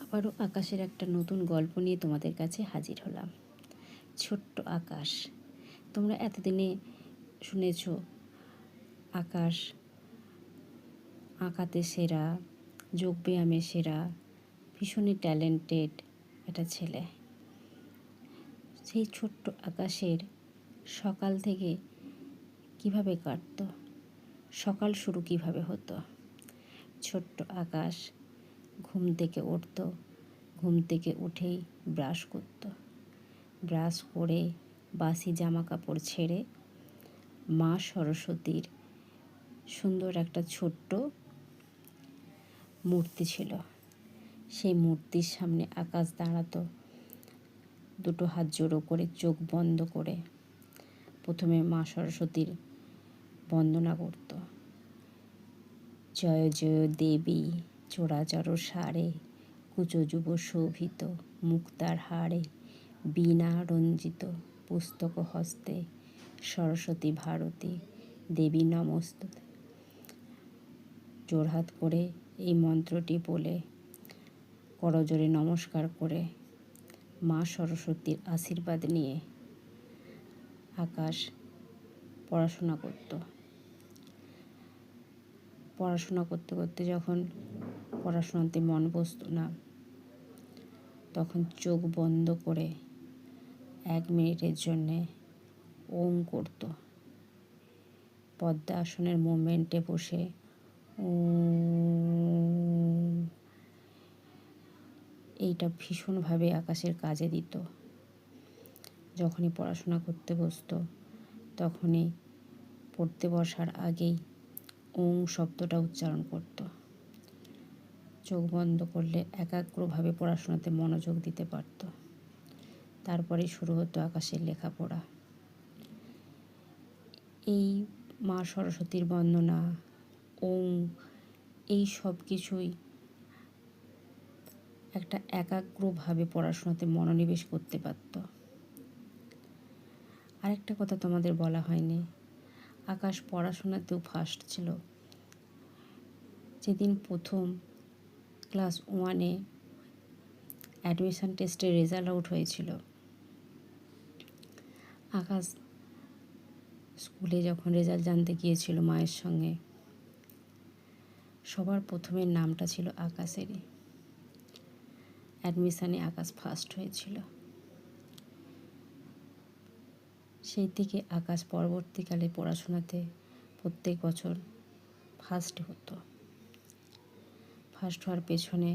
আবারও আকাশের একটা নতুন গল্প নিয়ে তোমাদের কাছে হাজির হলাম। ছোট্ট আকাশ। তোমরা এতদিনে শুনেছ আকাশ আঁকাতে সেরা, যোগব্যায়ামে সেরা, ভীষণই ট্যালেন্টেড একটা ছেলে। সেই ছোট্ট আকাশের সকাল থেকে কিভাবে কাটতো, সকাল শুরু কিভাবে হতো। ছোট্ট আকাশ ঘুম থেকে উঠতো, ঘুম থেকে উঠেই ব্রাশ করত। ব্রাশ করে বাসি জামা কাপড় ছেড়ে মা সরস্বতীর সুন্দর একটা ছোট্ট মূর্তি ছিল, সেই মূর্তির সামনে আকাশ দাঁড়াতো, দুটো হাত জোড়ো করে, চোখ বন্ধ করে। প্রথমে মা সরস্বতীর বন্দনা করত। জয় জয় দেবী চোরাচর সারে, কুচো যুব শোভিত মুক্তার হারে, বীণা রঞ্জিত পুস্তক হস্তে, সরস্বতী ভারতী দেবী নমস্তুতে। জোড়হাত করে এই মন্ত্রটি বলে করজোড়ে নমস্কার করে মা সরস্বতীর আশীর্বাদ নিয়ে আকাশ পড়াশোনা করত। পড়াশোনা করতে করতে যখন পড়াশোনাতে মন বসত না, তখন চোখ বন্ধ করে 1 মিনিটের জন্যে ওম করত। পদ্মাসনের মোমেন্টে বসে ওম, এইটা ভীষণভাবে আকাশের কাজে দিত। যখনই পড়াশোনা করতে বসতো, তখনই পড়তে বসার আগেই ওং শব্দটা উচ্চারণ করত। চোখ বন্ধ করলে একাগ্রভাবে পড়াশোনাতে মনোযোগ দিতে পারত। তারপরেই শুরু হতো আকাশের লেখাপড়া। এই মা সরস্বতীর বন্দনা, ওং, এই সব কিছুই একটা একাগ্রভাবে পড়াশোনাতে মনোনিবেশ করতে পারত। আরেকটা কথা তোমাদের বলা হয়নি, আকাশ পড়াশোনাতেও ফার্স্ট ছিল। যেদিন প্রথম ক্লাস 1-এ অ্যাডমিশন টেস্টের রেজাল্ট আউট হয়েছিল, আকাশ স্কুলে যখন রেজাল্ট জানতে গিয়েছিল মায়ের সঙ্গে, সবার প্রথমে নামটা ছিল আকাশেরই। অ্যাডমিশানে আকাশ ফার্স্ট হয়েছিল। সেই থেকে আকাশ পরবর্তীকালে পড়াশোনাতে প্রত্যেক বছর ফার্স্ট হতো। ফার্স্ট হওয়ার পেছনে